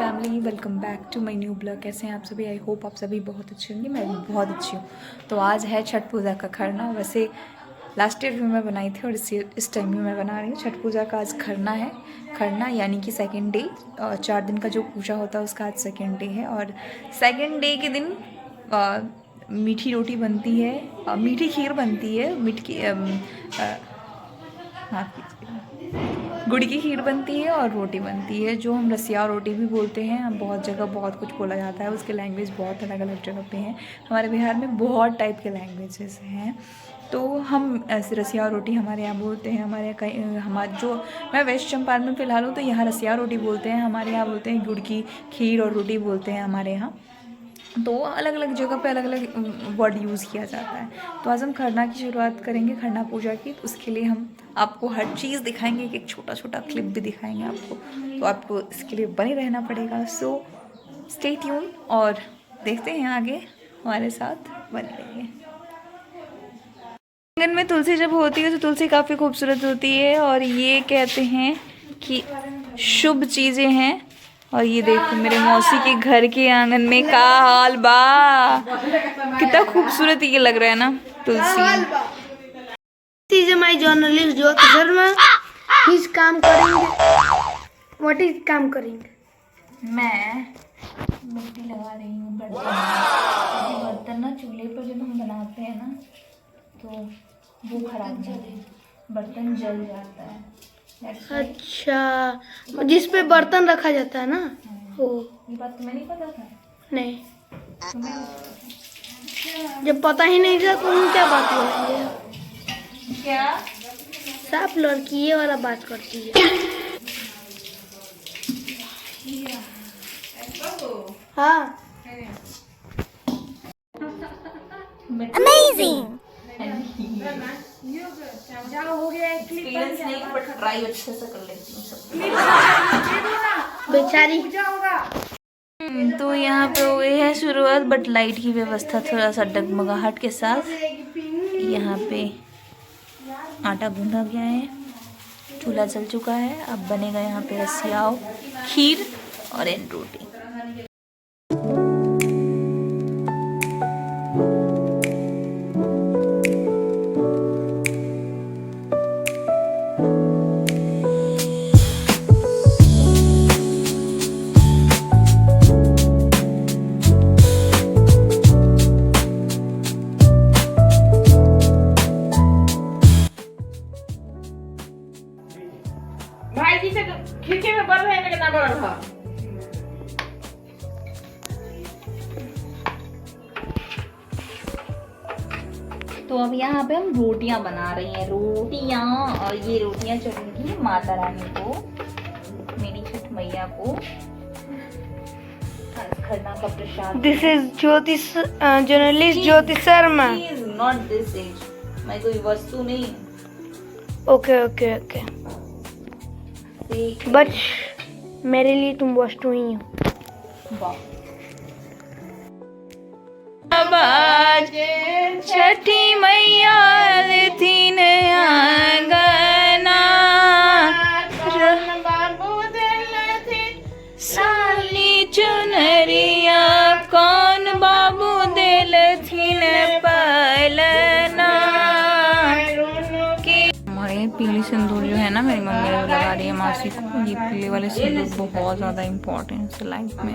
Family, welcome back to my new blog. कैसे हैं आप सभी? आई होप आप सभी बहुत अच्छे होंगे। मैं भी बहुत अच्छी हूँ। तो आज है छठ पूजा का खरना। वैसे लास्ट ईयर भी मैं बनाई थी और इस टाइम भी मैं बना रही हूँ। छठ पूजा का आज खरना है। खरना यानी कि सेकेंड डे। 4 दिन का जो पूजा होता है उसका आज सेकेंड डे है। और सेकेंड डे के दिन मीठी रोटी बनती है, मीठी खीर बनती है, गुड़ की खीर बनती है और रोटी बनती है, जो हम रसिया रोटी भी बोलते हैं। हम बहुत जगह बहुत कुछ बोला जाता है, उसके लैंग्वेज बहुत अलग अलग जगह पे हैं। हमारे बिहार में बहुत टाइप के लैंग्वेजेस हैं। तो हम ऐसे रसिया रोटी हमारे यहाँ बोलते हैं। हमारे यहाँ कहीं मैं वेस्ट चंपारण में फ़िलहाल हूँ, तो यहाँ रसिया रोटी बोलते हैं। हमारे यहाँ बोलते हैं गुड़ की खीर और रोटी बोलते हैं हमारे यहाँ। तो अलग अलग जगह पे अलग अलग वर्ड यूज़ किया जाता है। तो आज हम खरना की शुरुआत करेंगे, खरना पूजा की। तो उसके लिए हम आपको हर चीज़ दिखाएंगे, एक छोटा छोटा क्लिप भी दिखाएंगे आपको। तो आपको इसके लिए बने रहना पड़ेगा। सो स्टे ट्यून और देखते हैं आगे, हमारे साथ बने रहिए। आंगन में तुलसी जब होती है तो तुलसी काफ़ी खूबसूरत होती है और ये कहते हैं कि शुभ चीज़ें हैं। और ये देखो मेरे मौसी के घर के आंगन में का हाल बा, कितना खूबसूरत ये लग रहा है ना तुलसी। This is my journalist Jyoti Sharma. He's काम करेंगे. What is काम करेंगे? मैं मिट्टी लगा रही हूँ बर्तन। बर्तन ना चूल्हे पर जब हम बनाते हैं ना तो वो खराब हो जाते हैं, बर्तन जल जाता है। अच्छा, जिस पे बर्तन रखा जाता है ना वो। ये बात तुम्हें नहीं पता था? नहीं, जब पता ही नहीं था तो हम क्या बात बोलेंगे। क्या साफ लड़की ये वाला बात करती है। हाँ, अमेजिंग। एक्सपीरियंस नहीं, बट ट्राई अच्छे से कर लेती हूँ सब। बेचारी। तो यहाँ पे हो गई है शुरुआत, बट लाइट की व्यवस्था थोड़ा सा डगमगाहट के साथ। यहाँ पे आटा गूंधा गया है, चूल्हा जल चुका है। अब बनेगा यहाँ पे रसियाओ, खीर और एंड रोटी। भाई जी से खिड़की में बढ़ रहे हैं कितना बड़ा रहा। तो अब यहाँ पे हम रोटियां बना रही हैं, रोटियां। और ये रोटियां चढ़ेंगी माता रानी को, मेरी छठ मैया को, खरना का प्रसाद। This is Jyoti journalist Jyoti Sharma. Not this as, मैं कोई वस्तु नहीं। ओके ओके ओके, बट मेरे लिए तुम वस्तु ही हो। आज छठी मैया लेथिन आंगना, बाबू दिल साली चुनरिया कौन बाबू देलथिन पलना। हमारे पीली सिंदूर जो है ना, मेरी मम्मी ने लगा रही है मासी को। ये पीले वाले सिंदूर बहुत ज़्यादा इम्पोर्टेंट है लाइफ में।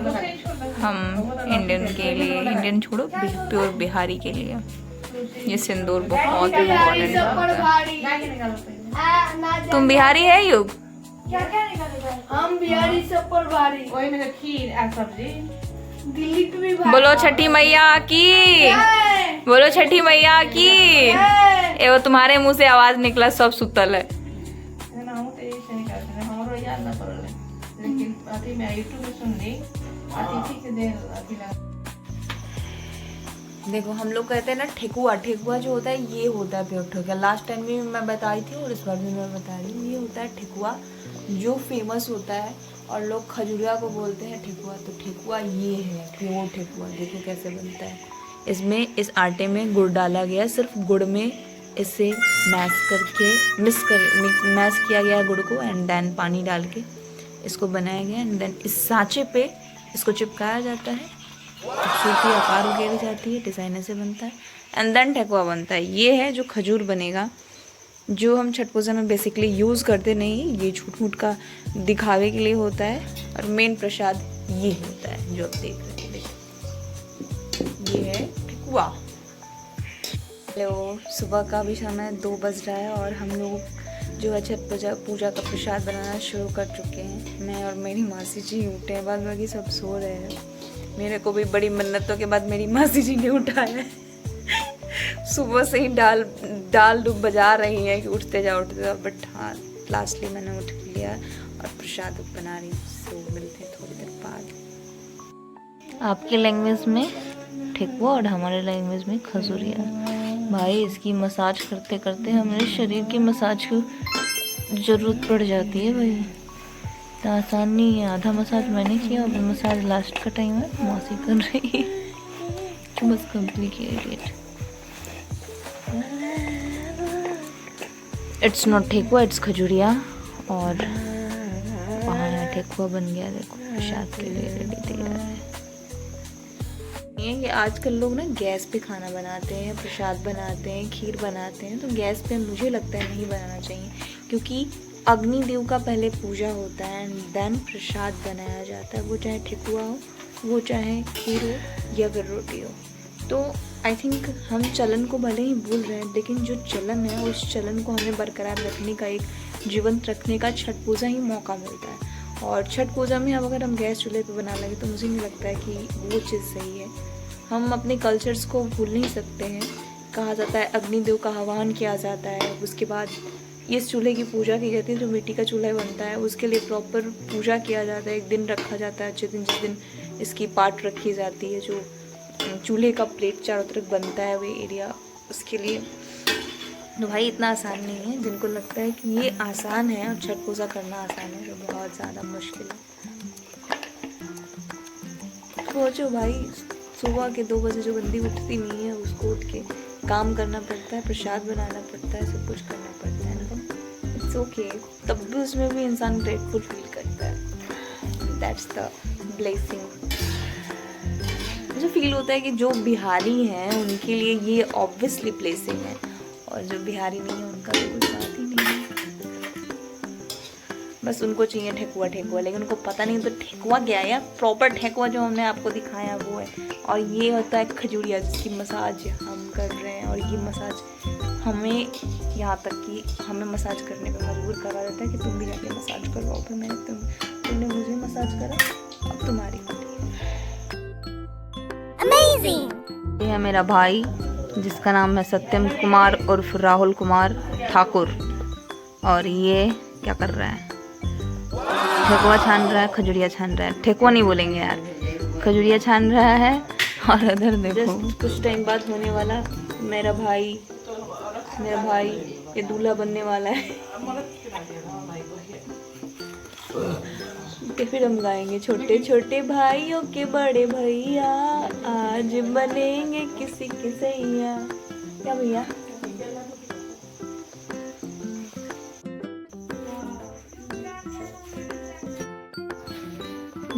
हम इंडियन के लिए, इंडियन छोड़ो, प्योर बिहारी के लिए ये सिंदूर बहुत इम्पोर्टेंट है। तुम बिहारी है युग? हम बिहारी सब पर भारी। वही में खीर और सब्जी। दिल्ली पे भी भारी। बोलो छठी मैया की, बोलो छठी मैया की। ए वो तुम्हारे मुंह से आवाज निकला, सब सुतल है। हम तो ऐसे नहीं करते हैं, हमरो याद ना पड़ले, लेकिन अभी मैं YouTube में सुन ली अतिथि के दे अभी लगा। देखो हम लोग कहते हैं ना ठेकुआ, ठेकुआ जो होता है ये होता है प्योर ठेकुआ। लास्ट टाइम भी मैं बताई थी और इस बार भी मैं बता रही हूँ, ये होता है ठेकुआ जो फेमस होता है और लोग खजुरिया को बोलते हैं ठेकुआ। तो ठेकुआ ये है प्योर ठेकुआ। देखो कैसे बनता है। इसमें इस आटे में गुड़ डाला गया है, सिर्फ गुड़ में इसे मैश किया गया है गुड़ को, एंड देन पानी डाल के इसको बनाया गया एंड देन इस सांचे पे इसको चिपकाया जाता है, खूबसूरती आकार वगैरह जाती है, डिज़ाइन ऐसे बनता है एंड देन ठेकुआ बनता है। ये है जो खजूर बनेगा, जो हम छठ पूजा में बेसिकली यूज़ करते नहीं, ये झूठ मूठ का दिखावे के लिए होता है और मेन प्रसाद ये होता है जो आप देख रहे हैं। ये है ठेकुआ। हेलो, सुबह का भी समय 2 बज रहा है और हम लोग जो है छठ पूजा का प्रसाद बनाना शुरू कर चुके हैं। मैं और मेरी मासी जी उठे हैं, बाद बाकी सब सो रहे हैं। मेरे को भी बड़ी मन्नतों के बाद मेरी मासी जी ने उठाया है। सुबह से ही डाल डुब बजा रही है कि उठते जाओ, बट हाँ लास्टली मैंने उठ लिया और प्रसाद बना रही हूँ। सो मिलते हैं थोड़ी देर बाद। आपके लैंग्वेज में ठेकुआ और हमारे लैंग्वेज में खजूरिया। भाई इसकी मसाज करते करते हमारे शरीर की मसाज की ज़रूरत पड़ जाती है भाई, तो आसान नहीं है। आधा मसाज मैंने किया और मसाज लास्ट का टाइम है मौसी कर रही है, तो बस complicated. It's not thekua, it's Khajuria. और वहाँ ठेकुआ बन गया, देखो प्रसाद के लिए रेडी तैयार है। ये कि आजकल लोग ना गैस पे खाना बनाते हैं, प्रसाद बनाते हैं, खीर बनाते हैं, तो गैस पे मुझे लगता है नहीं बनाना चाहिए, क्योंकि अग्निदेव का पहले पूजा होता है एंड देन प्रसाद बनाया जाता है। वो चाहे ठेकुआ हो, वो चाहे खीर हो या फिर रोटी हो। तो आई थिंक हम चलन को भले ही भूल रहे हैं, लेकिन जो चलन है उस चलन को हमें बरकरार रखने का, एक जीवंत रखने का छठ पूजा ही मौका मिलता है। और छठ पूजा में अब अगर हम गैस चूल्हे पे बना लगे तो मुझे नहीं लगता है कि वो चीज़ सही है। हम अपने कल्चर्स को भूल नहीं सकते हैं। कहा जाता है अग्निदेव का आह्वान किया जाता है, उसके बाद इस चूल्हे की पूजा की जाती है। जो मिट्टी का चूल्हा बनता है उसके लिए प्रॉपर पूजा किया जाता है, एक दिन रखा जाता है, अच्छे दिन जिस दिन इसकी पाट रखी जाती है, जो चूल्हे का प्लेट चारों तरफ बनता है वो एरिया, उसके लिए। तो भाई इतना आसान नहीं है। जिनको लगता है कि ये आसान है और छठ पूजा करना आसान है, तो बहुत ज़्यादा मुश्किल है। सोचो भाई, सुबह के 2 बजे जो बंदी उठती नहीं है उसको उठ के काम करना पड़ता है, प्रसाद बनाना पड़ता है, सब कुछ करना पड़ता है ना। इट्स ओके, तब भी उसमें भी इंसान ग्रेटफुल फील करता है। That's the blessing. मुझे फील होता है कि जो बिहारी हैं उनके लिए ये ऑब्वियसली ब्लेसिंग है, और जो बिहारी नहीं है उनका तो कोई बात ही नहीं है। बस उनको चाहिए ठेकुआ ठेकुआ, लेकिन उनको पता नहीं तो ठेकुआ क्या है। यार प्रॉपर ठेकुआ जो हमने आपको दिखाया वो है, और ये होता है खजूरिया जिसकी मसाज हम कर रहे हैं। और ये मसाज हमें यहाँ तक कि हमें मसाज करने पे मजबूर करा जाता है कि तुम भी जाके मसाज करवाओ। फिर तुमने मुझे मसाज करा, अब तुम्हारी बारी। ये है मेरा भाई जिसका नाम है सत्यम कुमार उर्फ राहुल कुमार ठाकुर, और ये क्या कर रहा है, ठेकुआ छान रहा है, खजूरिया छान रहा है। ठेकुआ नहीं बोलेंगे यार, खजूरिया छान रहा है। और उधर देखो कुछ टाइम बाद होने वाला मेरा भाई ये दूल्हा बनने वाला है। तो फिर हम गाएंगे छोटे छोटे भाइयों के बड़े भैया, आज बनेंगे किसी की सैया। क्या भैया?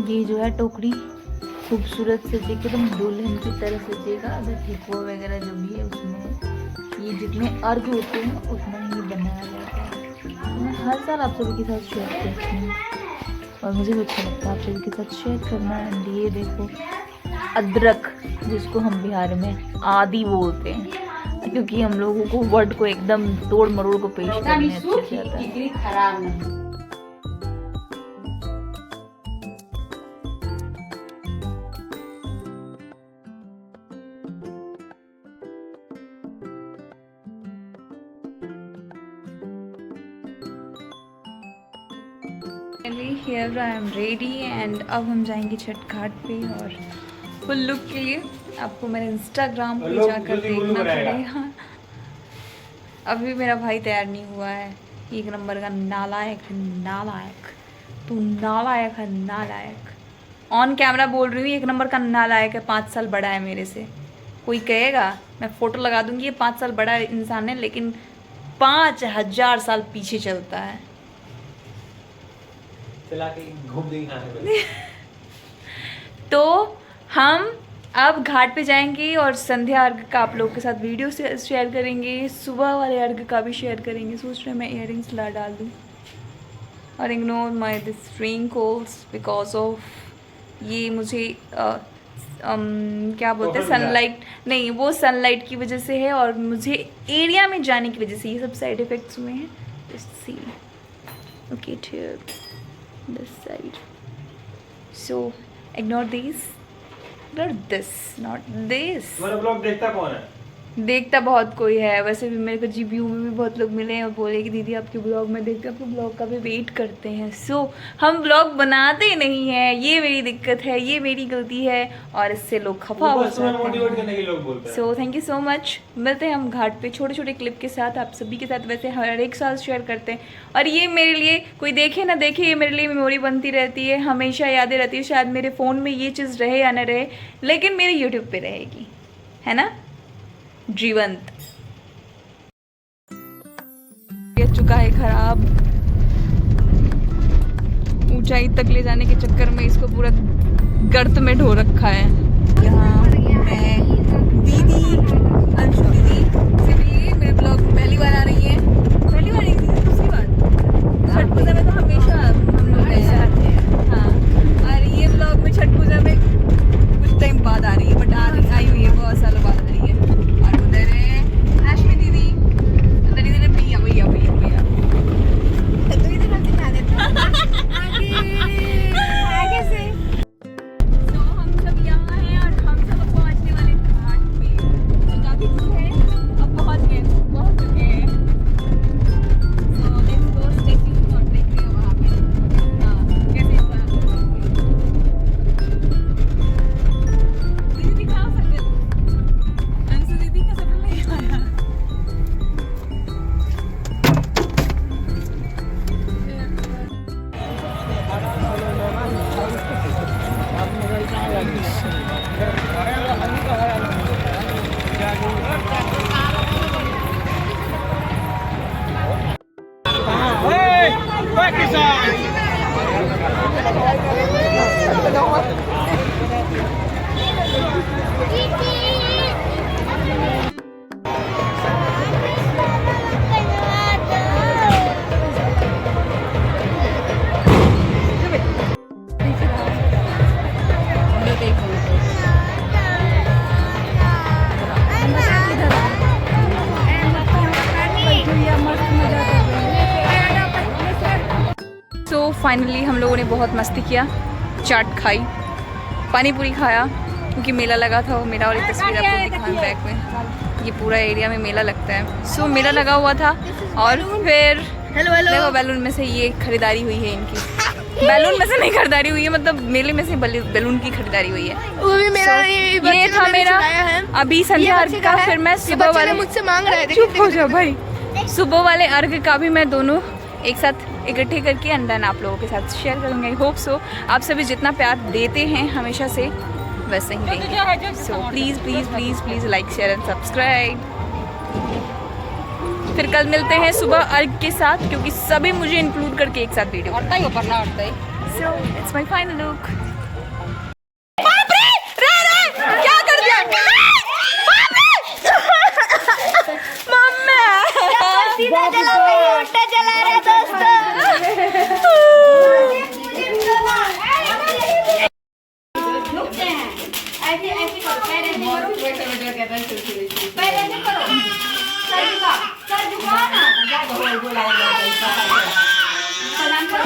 ये जो है टोकरी खूबसूरत सजेगा, एकदम दुल्हन की तरह सजेगा। अगर ठेकुआ वगैरह जो भी है उसमें ये जितने अर्घ होते हैं उतना ही बनाया जाता है। मैं हर साल आप सभी के साथ शेयर करती हूँ और मुझे भी अच्छा लगता है आप सभी के साथ शेयर करना। एंड ये देखो अदरक, जिसको हम बिहार में आदि बोलते हैं, क्योंकि हम लोगों को वर्ड को एकदम तोड़ मरोड़ को पेश करने अच्छे से आता है। Here I am ready and अब हम जाएंगे छठ घाट पे। और फुल लुक के लिए आपको मेरे इंस्टाग्राम पे जाकर देखना पड़ेगा। अभी मेरा भाई तैयार नहीं हुआ है, एक नंबर का नालायक है, नालायक। तू नालायक है, नालायक। ऑन कैमरा बोल रही हूँ, एक नंबर का नालायक है। 5 साल बड़ा है मेरे से। कोई कहेगा मैं फ़ोटो लगा दूँगी, ये 5 साल बड़ा इंसान है, लेकिन 5000 साल पीछे चलता है। चला के घूम देंगे खाने में। तो हम अब घाट पे जाएंगे और संध्या अर्घ का आप लोगों के साथ वीडियो शेयर करेंगे, सुबह वाले अर्घ का भी शेयर करेंगे। सोच रहे मैं इयररिंग्स ला डाल दूँ और ignore my this wrinkles because of ये मुझे क्या बोलते हैं सनलाइट, नहीं वो सनलाइट की वजह से है और मुझे एरिया में जाने की वजह से ये सब साइड इफ़ेक्ट्स हुए हैं। Just see okay this side, so ignore this, not this. तुम्हारा ब्लॉग देखता कौन है? देखता बहुत कोई है, वैसे भी मेरे को जीपीयू में भी बहुत लोग मिले हैं और बोले कि दीदी आपके ब्लॉग में देखते, आपके ब्लॉग का भी वेट करते हैं। सो हम ब्लॉग बनाते नहीं हैं, ये मेरी दिक्कत है, ये मेरी गलती है और इससे लोग खफा हो मोटिवेट करने के लोग बोलते हैं। So thank you so much. मिलते हैं हम घाट पे छोटे छोटे क्लिप के साथ, आप सभी के साथ वैसे हर एक साल शेयर करते हैं और ये मेरे लिए कोई देखे ना देखे, ये मेरे लिए मेमोरी बनती रहती है, हमेशा यादें रहती है। शायद मेरे फ़ोन में ये चीज़ रहे या ना रहे, लेकिन मेरे यूट्यूब पे रहेगी, है ना, जीवंत। ये चुका है खराब, ऊंचाई तक ले जाने के चक्कर में इसको पूरा गर्त में ढो रखा है। यहाँ मैं दीदी, अंशु दीदी से भी मेरे ब्लॉग में पहली बार आ रही है, पहली बार नहीं थी, दूसरी बार। छठ पूजा में तो हमेशा हम लोग आते हैं, हाँ, और ये ब्लॉग में छठ पूजा में कुछ टाइम बाद आ रही है, बट आई हुई है, बहुत सालों बाद आ रही है। तो फाइनली हम लोगों ने बहुत मस्ती किया, चाट खाई, पानी पूरी खाया क्योंकि मेला लगा था। वो मेरा और एक तस्वीर आपको दिखाऊं बैक में, ये पूरा एरिया में मेला लगता है। सो मेला लगा हुआ था और फिर देखो बैलून में से ये खरीदारी हुई है इनकी, बैलून में से नहीं खरीदारी हुई है, मतलब मेले में से बैलून की खरीदारी हुई है। वो भी मेरा ये था मेरा अभी संध्या अर्घ का। फिर मैं सुबह वाले मुझसे मांग रहे थे, चुप हो जाओ भाई, सुबह वाले अर्घ का भी मैं दोनों एक साथ इकट्ठे करके अंडन आप लोगों के साथ शेयर करूँगी। आई होप सो आप सभी जितना प्यार देते हैं हमेशा से वैसे ही देंगे। So please please please please like share and subscribe. फिर कल मिलते हैं सुबह अर्घ के साथ, क्योंकि सभी मुझे इंक्लूड करके एक साथ video so it's my final look. क्या कर दिया चला रहे दोस्तों।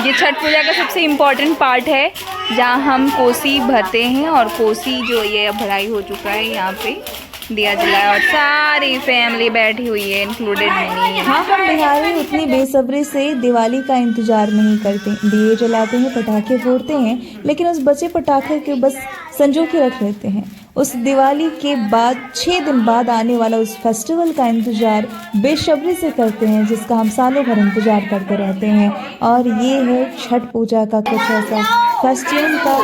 ये छठ पूजा का सबसे इम्पोर्टेंट पार्ट है, जहाँ हम कोसी भरते हैं और कोसी जो ये भराई हो चुका है, यहाँ पे दिया जलाया और सारी फैमिली बैठी हुई है, इंक्लूडेड मी। हाँ, हम बिहारी उतनी बेसब्री से दिवाली का इंतजार नहीं करते। दिए जलाते हैं, पटाखे फोड़ते हैं, लेकिन उस बचे पटाखे के बस संजो के रख लेते हैं। उस दिवाली के बाद 6 दिन बाद आने वाला उस फेस्टिवल का इंतजार बेसब्री से करते हैं, जिसका हम सालों भर इंतजार करते रहते हैं। और ये है छठ पूजा का कुछ ऐसा फेस्टिवल का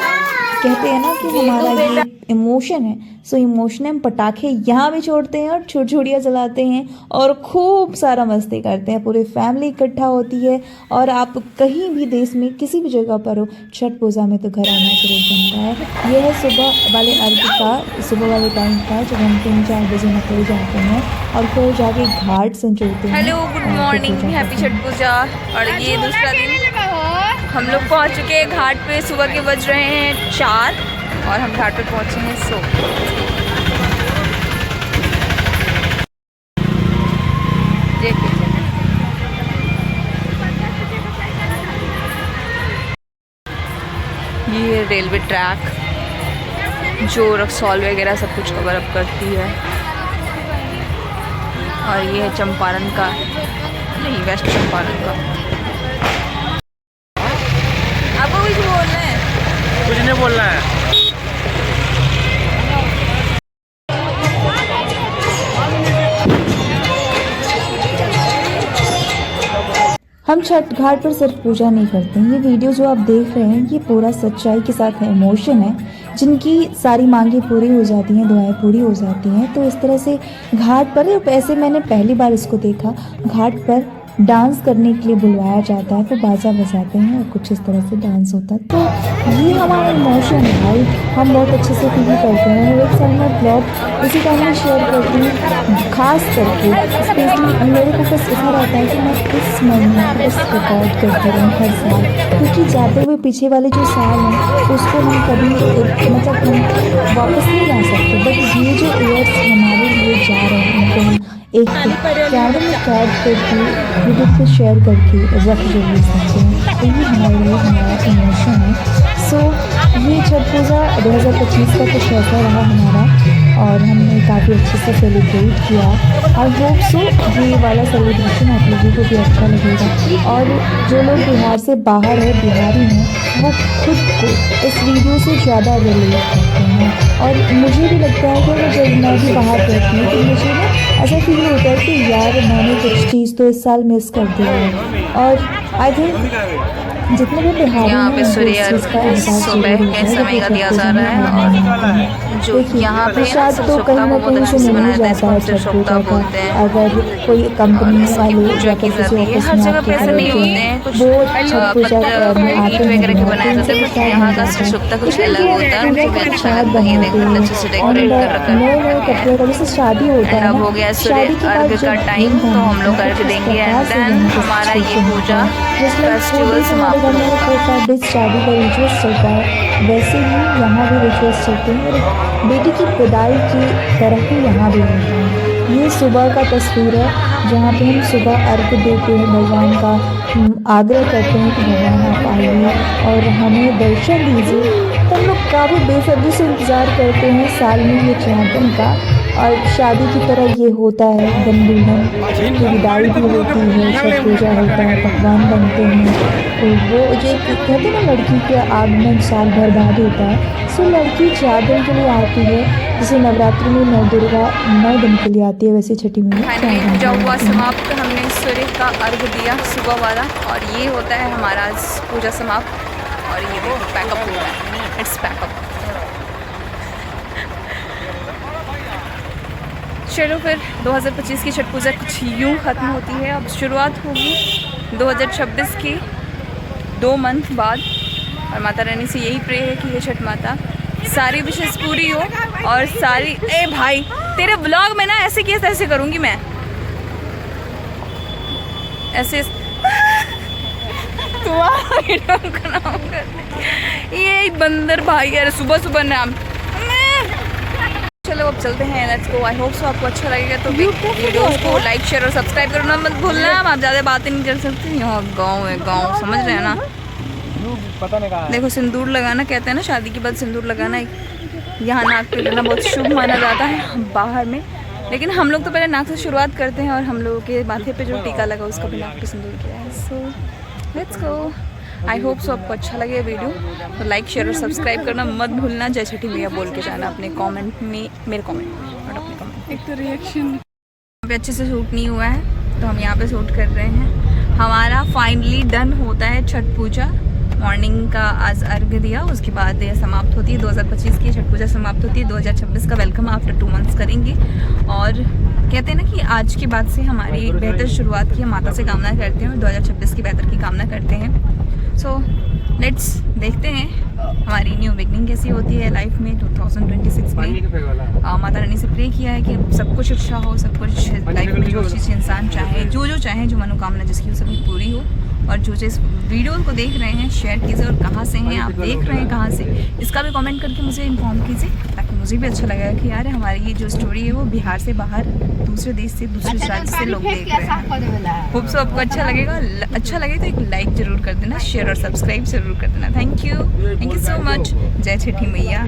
कहते हैं ना कि हमारा ये इमोशन है, सो इमोशन हम पटाखे यहाँ भी छोड़ते हैं और छुरछुरियाँ जलाते हैं और खूब सारा मस्ती करते हैं। पूरी फैमिली इकट्ठा होती है और आप कहीं भी देश में किसी भी जगह पर हो, छठ पूजा में तो घर आना जरूर बनता है। यह है सुबह वाले अर्घ का, सुबह वाले टाइम का, जब हम 3-4 बजे निकल जाते हैं और फिर जाके घाट संजोते हैं। Hello, good morning, happy Chhath Puja. और ये दूसरा दिन हम लोग पहुंच चुके हैं घाट पे। सुबह के बज रहे हैं 4 और हम घाट पे पहुंचे हैं। सो ये रेलवे ट्रैक जो रक्सौल वगैरह सब कुछ कवर अप करती है। और ये है चंपारण का, नहीं वेस्ट चंपारण का। आपको कुछ बोलना है? कुछ नहीं बोलना है। हम छठ घाट पर सिर्फ पूजा नहीं करते हैं। ये वीडियो जो आप देख रहे हैं ये पूरा सच्चाई के साथ है, इमोशन है, जिनकी सारी मांगे पूरी हो जाती हैं, दुआएं पूरी हो जाती हैं। तो इस तरह से घाट पर, ऐसे मैंने पहली बार इसको देखा, घाट पर डांस करने के लिए बुलवाया जाता है, वो बाजा बजाते हैं और कुछ इस तरह से डांस होता है। तो ये हमारा इमोशन है भाई, हम बहुत अच्छे से फील करते हैं। हर एक साल में ब्लॉग इसी टाइम में शेयर करती हूँ, खास करके स्पेशली मेरे को बस ऐसा रहता है कि मैं इस महीने में बस रिकॉर्ड करती रहूँ हर साल, क्योंकि जाते हुए पीछे वाले जो साल हैं उसको हम कभी मतलब हम वापस नहीं ला सकते, बट ये जो ईयर्स हमारे लिए जा रहे हैं उनको हम एक कैमरे में कैद करके यूट्यूब पे शेयर करके रख जरूर सकते हैं। तो ये हमारे लिए हमारा इमोशन है। सो ये छठ पूजा 2025 का कुछ ऐसा रहा हमारा और हमने काफ़ी अच्छे से सेलिब्रेट किया। आई होप सो ये वाला सेलिब्रेशन आप लोगों को भी अच्छा लगेगा। और जो लोग बिहार से बाहर है, बिहारी हैं, वो खुद को इस वीडियो से ज़्यादा रिलेट करते हैं। और मुझे भी लगता है कि जब मैं भी बाहर रहती हूँ तो मुझे ना ऐसा फील होता है कि यार मैंने कुछ चीज़ तो इस साल मिस कर दिया है। और आई थिंक जितने भी बिहारी यहाँ पे हैं सूर्य सुबह के समय का दिया जा रहा है। और जो यहाँ पे प्रसाद तो कहीं ना कहीं से मिल ही जाता है छठ पूजा का। अगर कोई कंपनी वाले या फिर किसी ऑफिस में आपके घर पे वो छठ पूजा में आते हैं, यहाँ का सुक्ता कुछ अलग होता है, मुझे भी अच्छा लगता है। ये देखो अच्छे से डेकोरेट कर रखा है। नए नए कपड़े का जैसे शादी होता है, अब हो गया सूर्य अर्घ का टाइम, तो हम लोग अर्घ देंगे एंड देन हमारा ये पूजा फेस्टिवल समाप्त। घर में 4-5 डेज शादी का रिचुअल्स चलता है, वैसे ही यहाँ भी रिचुअल्स चलते हैं और बेटी की विदाई की तरह ही यहाँ भी होता है। ये सुबह का तस्वीर है जहाँ पे हम सुबह अर्घ देते हैं, भगवान का आग्रह करते हैं कि भगवान आप आइए और हमें दर्शन दीजिए। तो हम लोग काफ़ी बेसब्री से इंतज़ार करते हैं साल में ये 4 दिन का। और शादी की तरह ये होता है, बन दुल्हन की विदाई भी होती है, छठ पूजा होता है, पकवान बनते हैं। तो वो जो कहते हैं ना लड़की के आगमन साल भर बाद होता है। सो लड़की 4 दिन के लिए आती है, जैसे नवरात्रि में 9 दुर्गा 9 दिन के लिए आती है, वैसे छठी में 4 दिन। पूजा हुआ समाप्त, हमने सूर्य का अर्घ दिया सुबह वाला और ये होता है हमारा पूजा समाप्त। और ये देखो पैकअप हो रहा है, इट्स पैकअप। चलो फिर 2025 की छठ पूजा कुछ यूँ ख़त्म होती है। अब शुरुआत होगी 2026 की 2 मंथ बाद। और माता रानी से यही प्रे है कि ये छठ माता सारी विशेष पूरी हो और सारी। ए भाई तेरे ब्लॉग में ना ऐसे किए ऐसे करूँगी मैं, ऐसे ये बंदर भाई यार सुबह सुबह नाम। चलो अब चलते हैं, let's go. I hope so आपको अच्छा लगेगा तो वीडियोस को लाइक शेयर और सब्सक्राइब करना मत भूलना। आप ज़्यादा बातें नहीं कर सकते, यहाँ गाँव है, गाँव समझ रहे हैं ना। पता नहीं कहाँ है। देखो सिंदूर लगाना, कहते हैं ना शादी के बाद सिंदूर लगाना यहाँ नाक पे लेना बहुत शुभ माना जाता है बाहर में। लेकिन हम लोग तो पहले नाक से शुरुआत करते हैं और हम लोगों के माथे पे जो टीका लगा उसका भी नाक पे सिंदूर किया है। So let's go. I hope so आपको अच्छा लगे वीडियो, तो लाइक शेयर और सब्सक्राइब करना मत भूलना। जय छठी मैया बोल के जाना अपने कमेंट में, मेरे कमेंट में और अपने कमेंट। एक तो रिएक्शन यहाँ पे अच्छे से शूट नहीं हुआ है तो हम यहाँ पे शूट कर रहे हैं। हमारा फाइनली डन होता है छठ पूजा मॉर्निंग का आज अर्घ दिया, उसके बाद ये समाप्त होती है 2025 की छठ पूजा समाप्त होती है। 2026 का वेलकम आफ्टर 2 मंथ्स करेंगे। और कहते हैं ना कि आज के बाद से हमारी एक बेहतर शुरुआत की हम माता से कामना करते हैं और 2026 की बेहतर की कामना करते हैं। सो लेट्स देखते हैं हमारी न्यू बिगनिंग कैसी होती है लाइफ में 2026 में। माता रानी से प्रे किया है कि सब कुछ अच्छा हो, सब कुछ लाइफ में जो चीज़ इंसान चाहे, जो चाहे, जो मनोकामना जिसकी वो सभी पूरी हो। और जो जिस वीडियो को देख रहे हैं शेयर कीजिए, और कहाँ से हैं आप देख रहे हैं कहाँ से, इसका भी कमेंट करके मुझे इन्फॉर्म कीजिए, ताकि मुझे भी अच्छा लगेगा कि यार हमारी ये जो स्टोरी है वो बिहार से बाहर दूसरे देश से, दूसरे राज्य से लोग देख रहे हैं। होप सो आपको अच्छा लगेगा। अच्छा लगे तो एक लाइक ज़रूर कर देना, शेयर और सब्सक्राइब ज़रूर कर देना। Thank you so much. जय छठी मैया।